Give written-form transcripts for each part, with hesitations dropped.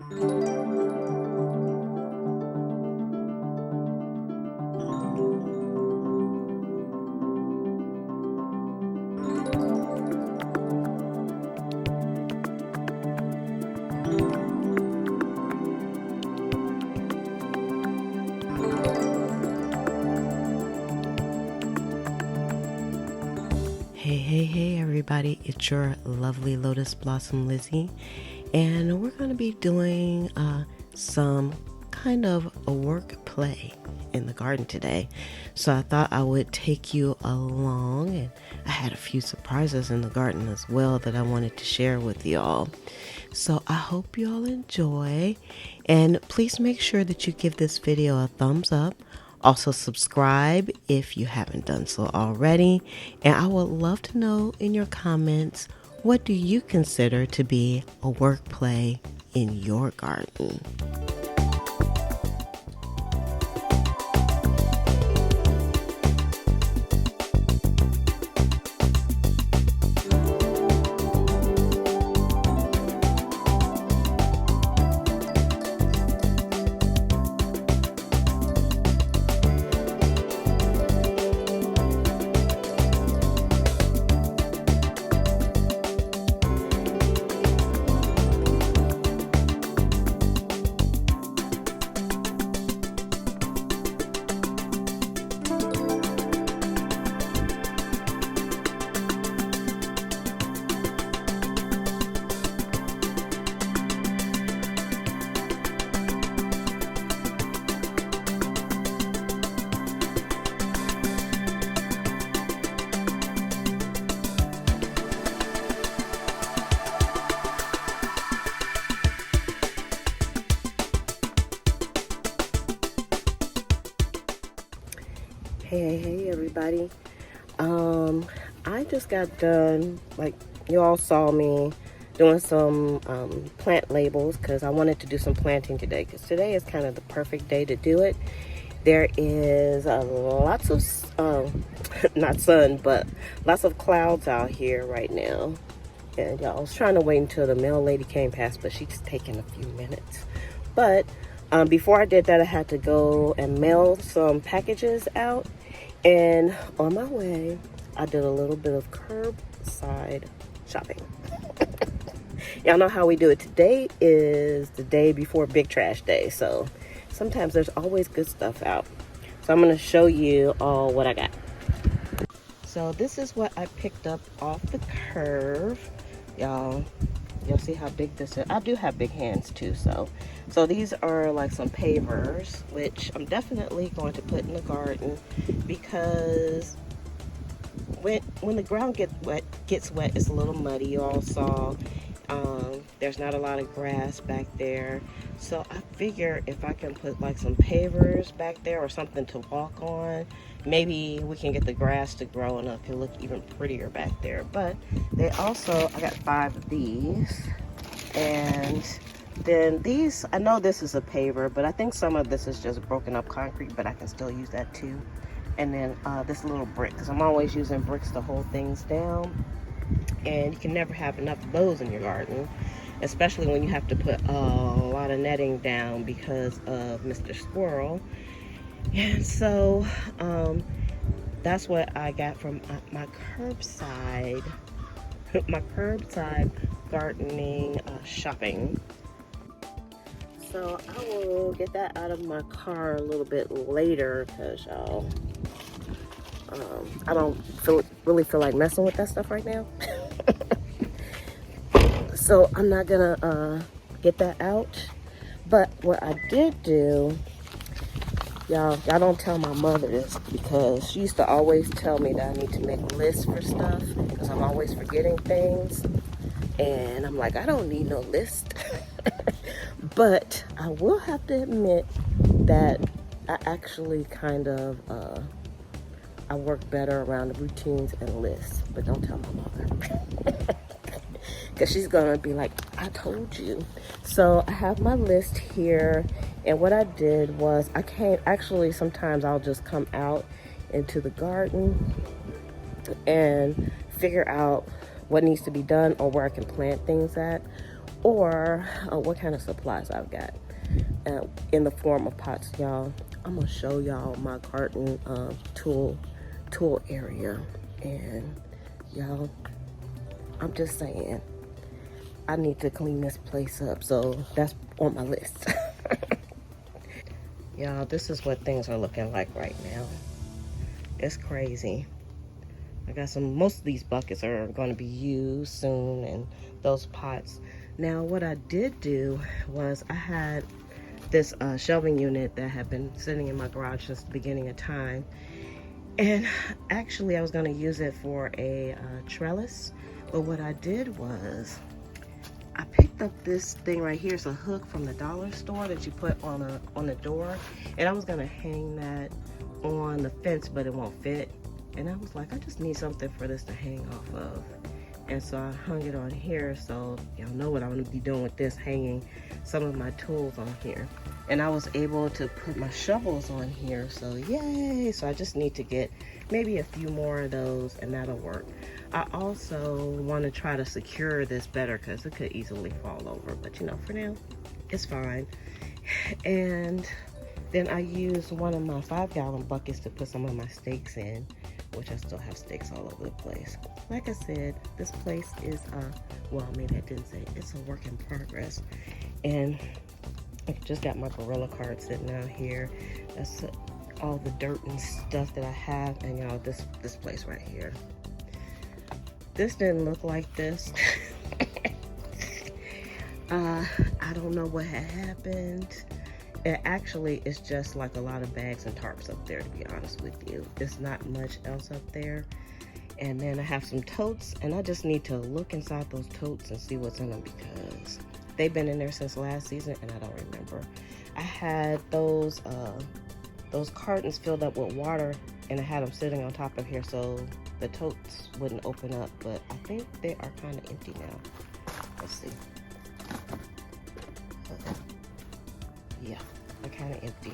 Hey everybody, it's your lovely Lotus Blossom Lizzie, and we're going to be doing some kind of a work play in the garden today. So I thought I would take you along, and I had a few surprises in the garden as well that I wanted to share with y'all. So I hope y'all enjoy, and please make sure that you give this video a thumbs up. Also subscribe if you haven't done so already, and I would love to know in your comments, what do you consider to be a work play in your garden? Hey everybody. I just got done, like you all saw me doing some plant labels because I wanted to do some planting today, because today is kind of the perfect day to do it. There is lots of not sun, but lots of clouds out here right now, and y'all, I was trying to wait until the mail lady came past, but she's taking a few minutes. But before I did that, I had to go and mail some packages out. And on my way, I did a little bit of curbside shopping. Y'all know how we do it. Today is the day before Big Trash Day, so sometimes there's always good stuff out. So I'm going to show you all what I got. So this is what I picked up off the curb. Y'all see how big this is. I do have big hands too, so these are like some pavers, which I'm definitely going to put in the garden, because when the ground gets wet, it's a little muddy. You all saw there's not a lot of grass back there, so I figure if I can put like some pavers back there or something to walk on, maybe we can get the grass to grow and it can look even prettier back there. But they also, I got 5 of these, and then these, I know this is a paver, but I think some of this is just broken up concrete, but I can still use that too. And then this little brick, because I'm always using bricks to hold things down, and you can never have enough of those in your garden, especially when you have to put a lot of netting down because of Mr. Squirrel. And so that's what I got from my curbside gardening shopping. So I will get that out of my car a little bit later, because y'all, I don't really feel like messing with that stuff right now. So I'm not gonna get that out. But what I did do, y'all don't tell my mother this, because she used to always tell me that I need to make lists for stuff, because I'm always forgetting things. And I'm like, I don't need no list. But I will have to admit that I actually kind of I work better around the routines and lists. But don't tell my mother, because she's gonna be like, I told you. So I have my list here, and what I did was, I can't actually, sometimes I'll just come out into the garden and figure out what needs to be done or where I can plant things at. or what kind of supplies I've got in the form of pots. Y'all, I'm gonna show y'all my garden tool area. And y'all, I'm just saying, I need to clean this place up, so that's on my list. Y'all, this is what things are looking like right now. It's crazy. I got most of these buckets are going to be used soon, and those pots. Now, what I did do was I had this shelving unit that had been sitting in my garage since the beginning of time. And actually, I was going to use it for a trellis. But what I did was I picked up this thing right here. It's a hook from the dollar store that you put on a door. And I was going to hang that on the fence, but it won't fit. And I was like, I just need something for this to hang off of. And so I hung it on here, so y'all know what I'm going to be doing with this, hanging some of my tools on here. And I was able to put my shovels on here, so yay! So I just need to get maybe a few more of those, and that'll work. I also want to try to secure this better because it could easily fall over, but you know, for now, it's fine. And then I used one of my 5-gallon buckets to put some of my stakes in, which I still have stakes all over the place. Like I said, this place is, well, maybe I didn't say, it's a work in progress. And I just got my Gorilla card sitting out here. That's all the dirt and stuff that I have. And y'all, this place right here. This didn't look like this. I don't know what had happened. It actually is just like a lot of bags and tarps up there, to be honest with you. There's not much else up there. And then I have some totes, and I just need to look inside those totes and see what's in them because they've been in there since last season and I don't remember. I had those cartons filled up with water and I had them sitting on top of here so the totes wouldn't open up, but I think they are kind of empty now. Let's see. Yeah, they're kind of empty.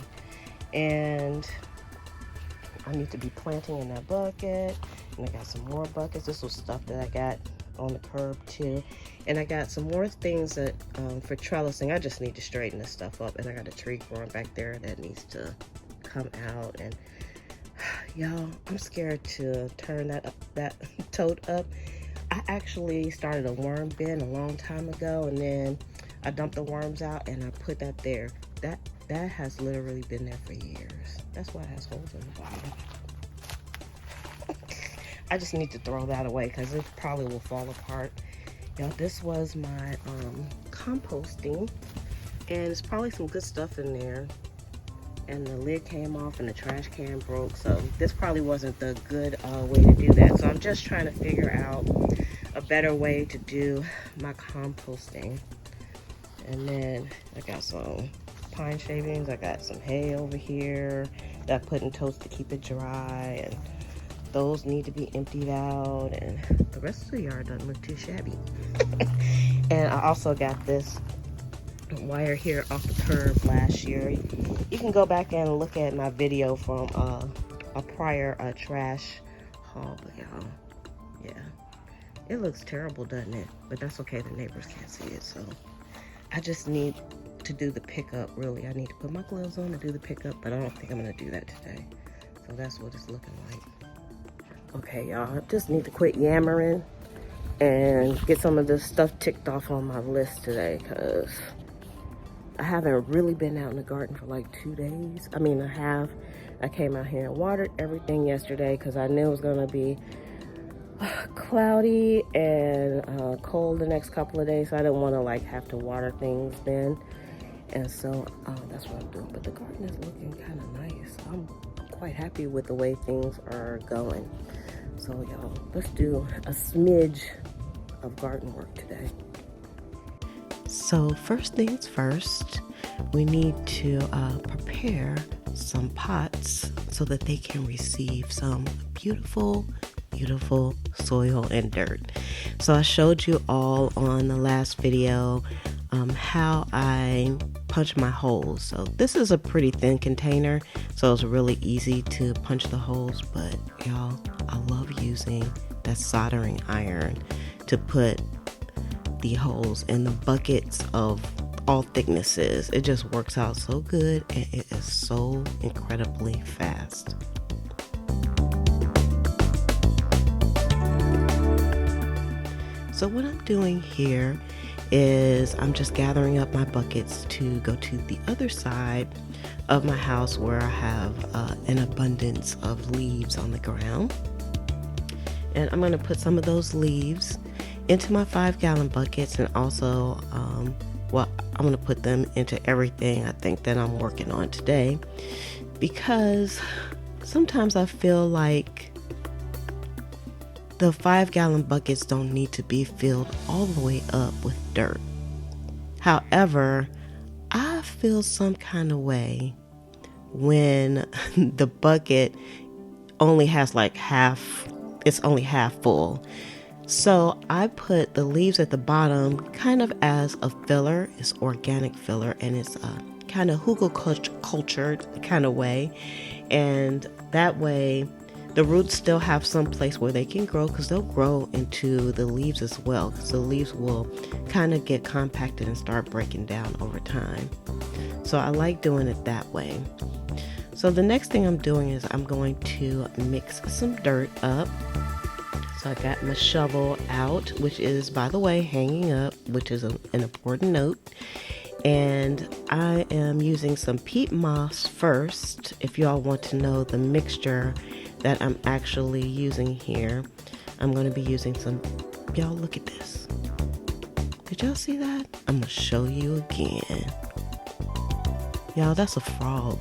And I need to be planting in that bucket. And I got some more buckets. This was stuff that I got on the curb too. And I got some more things that for trellising. I just need to straighten this stuff up. And I got a tree growing back there that needs to come out. And y'all, I'm scared to turn that tote up. I actually started a worm bin a long time ago, and then I dumped the worms out and I put that there. That has literally been there for years. That's why it has holes in the bottom. I just need to throw that away because it probably will fall apart. Now, this was my composting, and it's probably some good stuff in there. And the lid came off and the trash can broke, so this probably wasn't the good way to do that. So I'm just trying to figure out a better way to do my composting. And then I got some pine shavings. I got some hay over here that I put in totes to keep it dry, and those need to be emptied out, and the rest of the yard doesn't look too shabby. And I also got this wire here off the curb last year. You can go back and look at my video from a prior trash haul, but y'all, yeah, it looks terrible, doesn't it? But that's okay, the neighbors can't see it. So I just need to do the pickup. Really, I need to put my gloves on to do the pickup, but I don't think I'm gonna do that today. So that's what it's looking like. Okay, y'all, I just need to quit yammering and get some of this stuff ticked off on my list today, because I haven't really been out in the garden for like 2 days. I mean, I came out here and watered everything yesterday because I knew it was gonna be cloudy and cold the next couple of days, so I didn't want to like have to water things then. And so that's what I'm doing. But the garden is looking kind of nice. I'm quite happy with the way things are going. So y'all, let's do a smidge of garden work today. So first things first, we need to prepare some pots so that they can receive some beautiful soil and dirt. So I showed you all on the last video how I punch my holes. So this is a pretty thin container, so it's really easy to punch the holes, but y'all, I love using that soldering iron to put the holes in the buckets of all thicknesses. It just works out so good, and it is so incredibly fast. So what I'm doing here is I'm just gathering up my buckets to go to the other side of my house where I have an abundance of leaves on the ground. And I'm going to put some of those leaves into my 5-gallon buckets, and also, I'm going to put them into everything I think that I'm working on today, because sometimes I feel like the 5-gallon buckets don't need to be filled all the way up with dirt. However, I feel some kind of way when the bucket only has like it's only half full. So I put the leaves at the bottom kind of as a filler. It's organic filler, and it's kind of cultured kind of way. And that way the roots still have some place where they can grow, because they'll grow into the leaves as well, because the leaves will kind of get compacted and start breaking down over time. So I like doing it that way. So the next thing I'm doing is I'm going to mix some dirt up. So I got my shovel out, which is, by the way, hanging up, which is an important note. And I am using some peat moss first, if y'all want to know the mixture that I'm actually using here. I'm going to be using some, y'all look at this. Did y'all see that? I'm going to show you again. Y'all, that's a frog.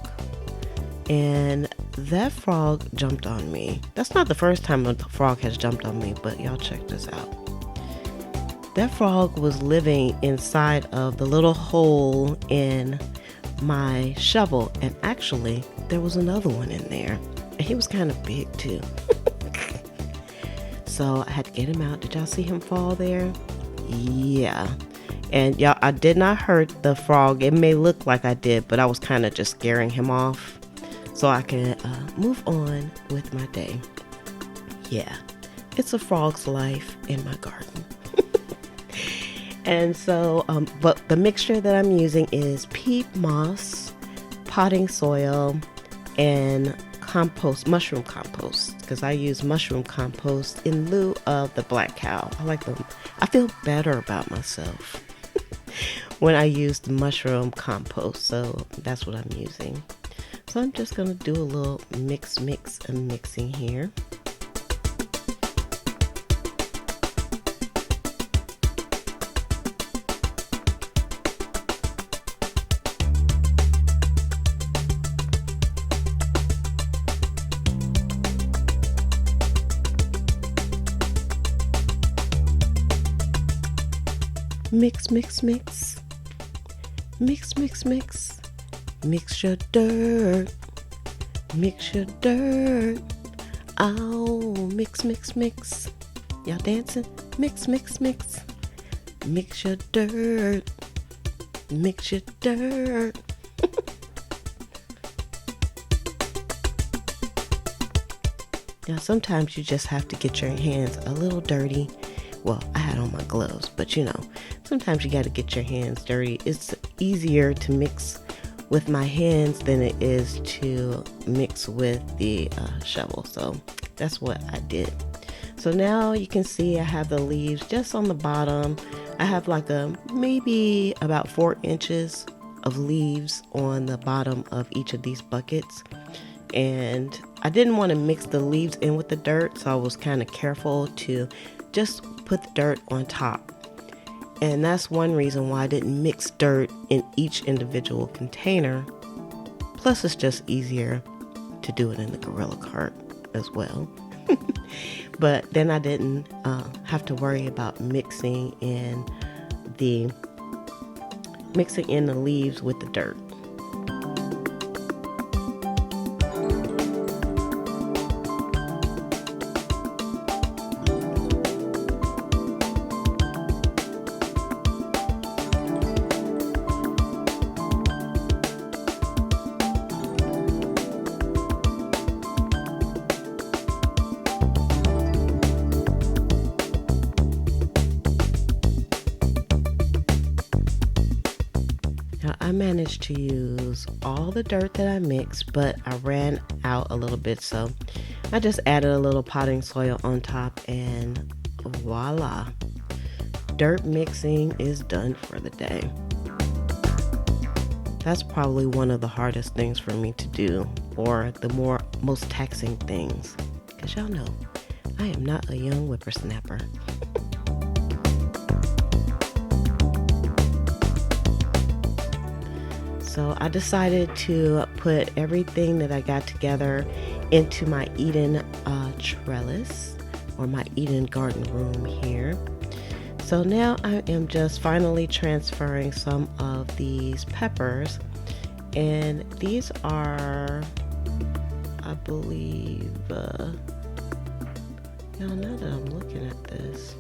And that frog jumped on me. That's not the first time a frog has jumped on me, but y'all check this out. That frog was living inside of the little hole in my shovel, and actually there was another one in there, and he was kind of big too. So I had to get him out. Did y'all see him fall there? Yeah. And y'all, I did not hurt the frog. It may look like I did, but I was kind of just scaring him off so I can move on with my day. Yeah, it's a frog's life in my garden. And so, but the mixture that I'm using is peat moss, potting soil, and compost, mushroom compost, because I use mushroom compost in lieu of the black cow. I like them. I feel better about myself when I use the mushroom compost, so that's what I'm using. So I'm just going to do a little mixing here. Mix. Mix your dirt. Mix your dirt. Oh, mix. Y'all dancing? Mix. Mix your dirt. Mix your dirt. Now, sometimes you just have to get your hands a little dirty. Well, I had on my gloves, but you know, sometimes you got to get your hands dirty. It's easier to mix with my hands than it is to mix with the shovel. So that's what I did. So now you can see I have the leaves just on the bottom. I have like maybe about 4 inches of leaves on the bottom of each of these buckets. And I didn't want to mix the leaves in with the dirt, so I was kind of careful to just put the dirt on top. And that's one reason why I didn't mix dirt in each individual container. Plus, it's just easier to do it in the Gorilla Cart as well. But then I didn't have to worry about mixing in the leaves with the dirt. Now I managed to use all the dirt that I mixed, but I ran out a little bit, so I just added a little potting soil on top, and voila, dirt mixing is done for the day. That's probably one of the hardest things for me to do, or the most taxing things, because y'all know I am not a young whippersnapper. So I decided to put everything that I got together into my Eden trellis, or my Eden garden room here. So now I am just finally transferring some of these peppers, and these are, I believe, now that I'm looking at this,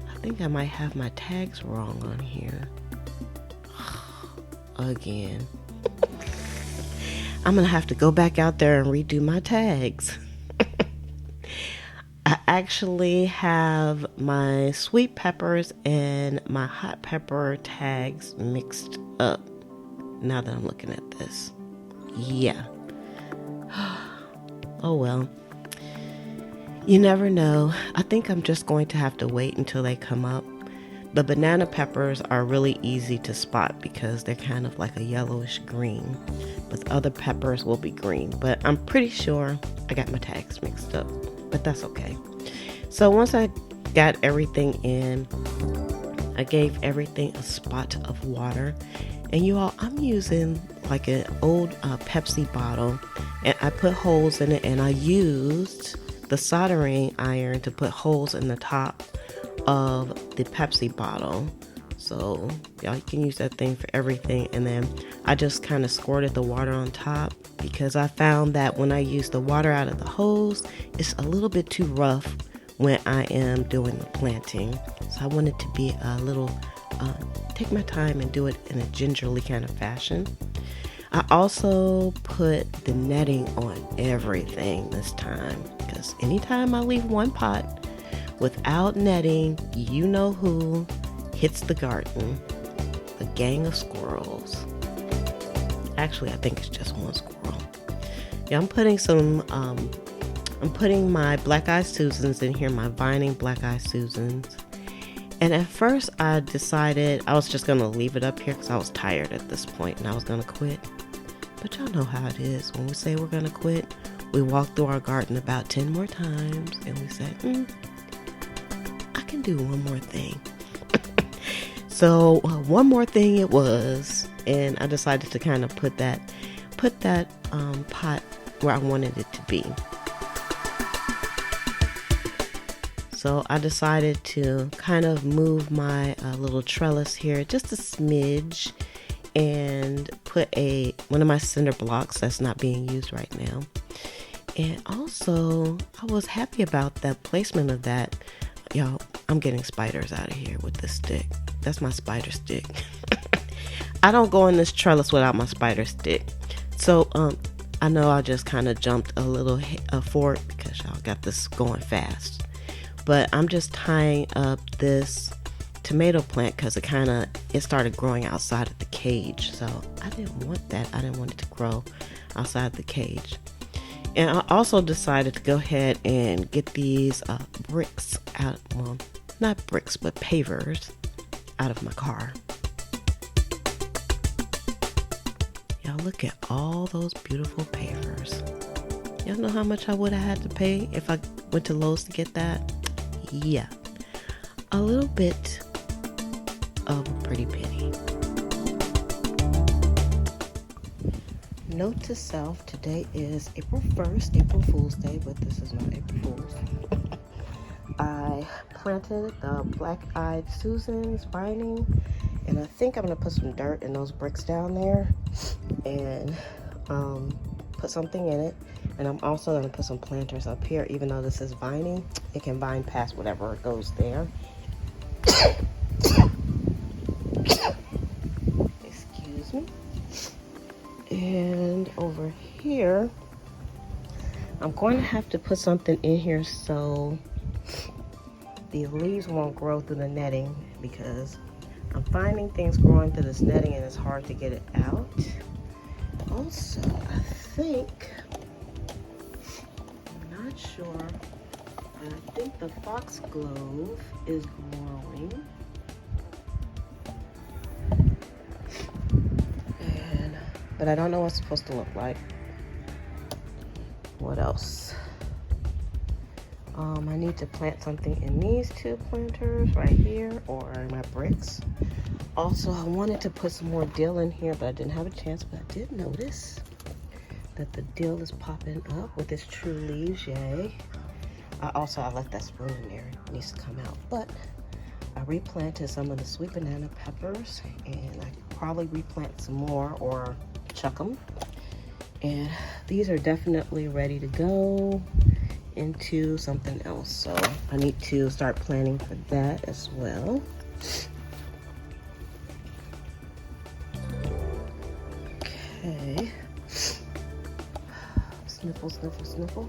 I think I might have my tags wrong on here. Again. I'm gonna have to go back out there and redo my tags. I actually have my sweet peppers and my hot pepper tags mixed up now that I'm looking at this. Yeah. Oh well. You never know. I think I'm just going to have to wait until they come up. The banana peppers are really easy to spot because they're kind of like a yellowish green, but the other peppers will be green. But I'm pretty sure I got my tags mixed up, but that's okay. So once I got everything in, I gave everything a spot of water. And you all, I'm using like an old Pepsi bottle, and I put holes in it, and I used the soldering iron to put holes in the top of the Pepsi bottle. So y'all, you can use that thing for everything. And then I just kind of squirted the water on top, because I found that when I use the water out of the hose, it's a little bit too rough when I am doing the planting. So I wanted to be a little take my time and do it in a gingerly kind of fashion. I also put the netting on everything this time, because anytime I leave one pot without netting, you know who hits the garden? A gang of squirrels. Actually, I think it's just one squirrel. Yeah, I'm putting my Black Eyed Susans in here, my vining Black Eyed Susans. And at first I decided I was just going to leave it up here because I was tired at this point and I was going to quit. But y'all know how it is. When we say we're going to quit, we walk through our garden about 10 more times and we say, I can do one more thing. So one more thing it was, and I decided to kind of put that pot where I wanted it to be. So I decided to kind of move my little trellis here just a smidge and put one of my cinder blocks that's not being used right now. And also, I was happy about the placement of that. Y'all, I'm getting spiders out of here with this stick. That's my spider stick. I don't go in this trellis without my spider stick. So I know I just kind of jumped a little forward because y'all got this going fast. But I'm just tying up this tomato plant because it started growing outside of the cage. So I didn't want that. I didn't want it to grow outside the cage. And I also decided to go ahead and get these bricks out. Well, not bricks, but pavers out of my car. Y'all look at all those beautiful pavers. Y'all know how much I would have had to pay if I went to Lowe's to get that? Yeah, a little bit of a pretty penny. Note to self, today is April 1st, April Fool's Day, but this is not April Fool's. I planted the Black Eyed Susans vining, and I think I'm going to put some dirt in those bricks down there and put something in it. And I'm also going to put some planters up here. Even though this is vining, it can vine past whatever goes there. Excuse me. And over here, I'm going to have to put something in here so the leaves won't grow through the netting, because I'm finding things growing through this netting and it's hard to get it out. Also, I think, I'm not sure, but I think the foxglove is growing. But I don't know what it's supposed to look like. What else? I need to plant something in these two planters right here, or in my bricks. Also, I wanted to put some more dill in here, but I didn't have a chance. But I did notice that the dill is popping up with its true leaves, yay. I left that spoon in there, it needs to come out. But I replanted some of the sweet banana peppers, and I could probably replant some more or chuck them. And these are definitely ready to go into something else, so I need to start planning for that as well. Okay, sniffle, sniffle, sniffle.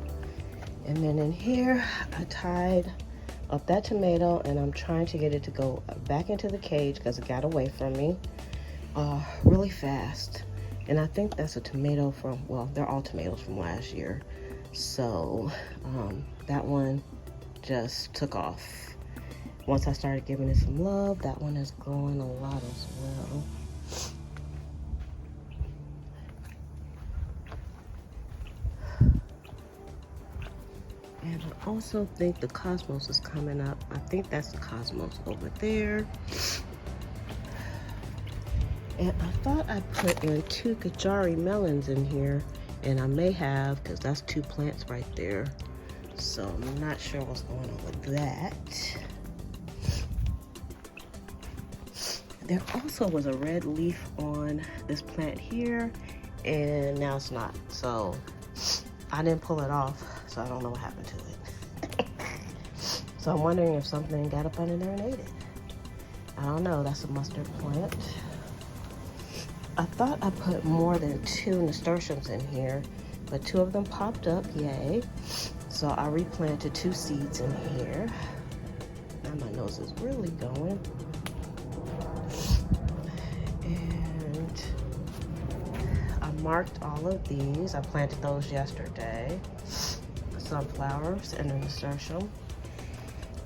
And then in here I tied up that tomato, and I'm trying to get it to go back into the cage because it got away from me really fast. And I think that's a tomato from, well, they're all tomatoes from last year. So that one just took off. Once I started giving it some love, that one is growing a lot as well. And I also think the cosmos is coming up. I think that's the cosmos over there. And I thought I put in 2 Kajari melons in here, and I may have, because that's 2 plants right there. So I'm not sure what's going on with that. There also was a red leaf on this plant here, and now it's not. So I didn't pull it off, so I don't know what happened to it. So I'm wondering if something got up under there and ate it. I don't know, that's a mustard plant. I thought I put more than 2 nasturtiums in here, but 2 of them popped up, yay. So I replanted 2 seeds in here. Now my nose is really going. And I marked all of these. I planted those yesterday. Sunflowers and a nasturtium.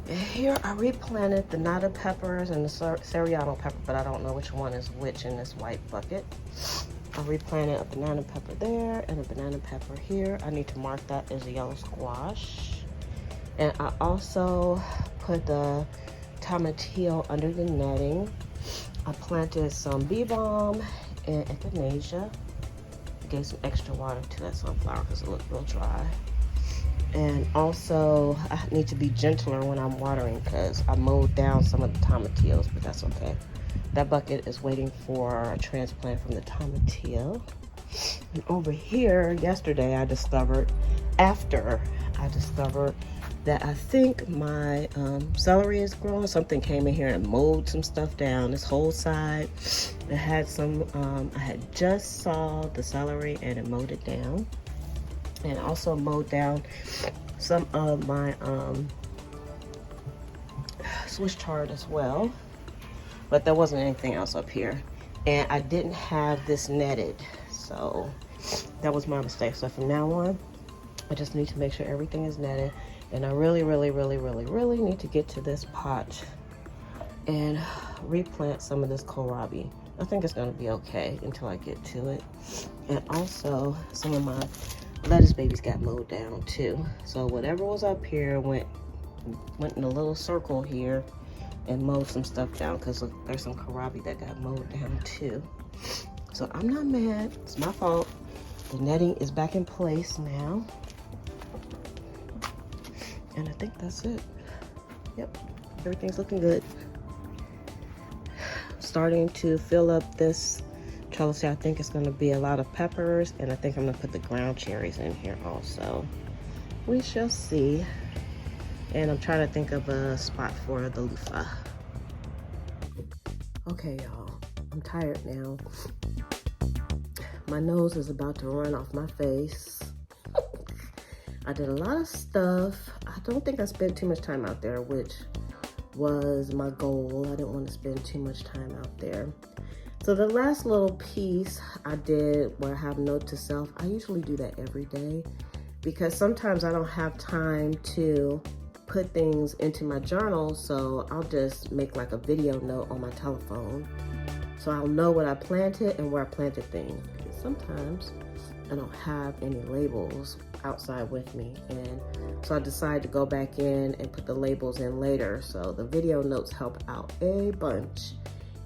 And here I replanted the nata peppers and the Seriano pepper, but I don't know which one is which in this white bucket. I replanted a banana pepper there and a banana pepper here. I need to mark that as a yellow squash. And I also put the tomatillo under the netting. I planted some bee balm and echinacea. Gave some extra water to that sunflower because it looked real dry. And also, I need to be gentler when I'm watering because I mowed down some of the tomatillos, but that's okay. That bucket is waiting for a transplant from the tomatillo. And over here, yesterday I discovered that I think my celery is growing. Something came in here and mowed some stuff down. This whole side, it had some, I had just saw the celery and it mowed it down. And also mowed down some of my Swiss chard as well, but there wasn't anything else up here, and I didn't have this netted, so that was my mistake. So from now on, I just need to make sure everything is netted, and I really need to get to this pot and replant some of this kohlrabi. I think it's going to be okay until I get to it. And also some of my lettuce babies got mowed down too. So whatever was up here went in a little circle here and mowed some stuff down, because look, there's some kohlrabi that got mowed down too. So I'm not mad, it's my fault. The netting is back in place now. And I think that's it. Yep, everything's looking good. Starting to fill up this trellis. I think it's going to be a lot of peppers, and I think I'm going to put the ground cherries in here also. We shall see. And I'm trying to think of a spot for the loofah. Okay, y'all, I'm tired now. My nose is about to run off my face. I did a lot of stuff. I don't think I spent too much time out there, which was my goal. I didn't want to spend too much time out there. So the last little piece I did where I have note to self, I usually do that every day because sometimes I don't have time to put things into my journal, so I'll just make like a video note on my telephone so I'll know what I planted and where I planted things. Because sometimes I don't have any labels outside with me, and so I decided to go back in and put the labels in later. So the video notes help out a bunch.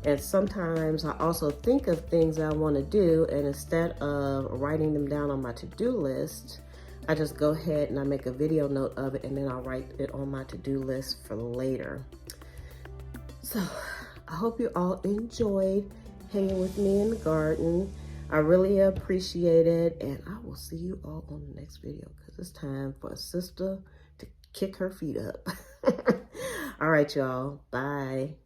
And sometimes I also think of things I want to do, and instead of writing them down on my to-do list, I just go ahead and I make a video note of it, and then I'll write it on my to-do list for later. So I hope you all enjoyed hanging with me in the garden. I really appreciate it, and I will see you all on the next video because it's time for a sister to kick her feet up. All right, y'all. Bye.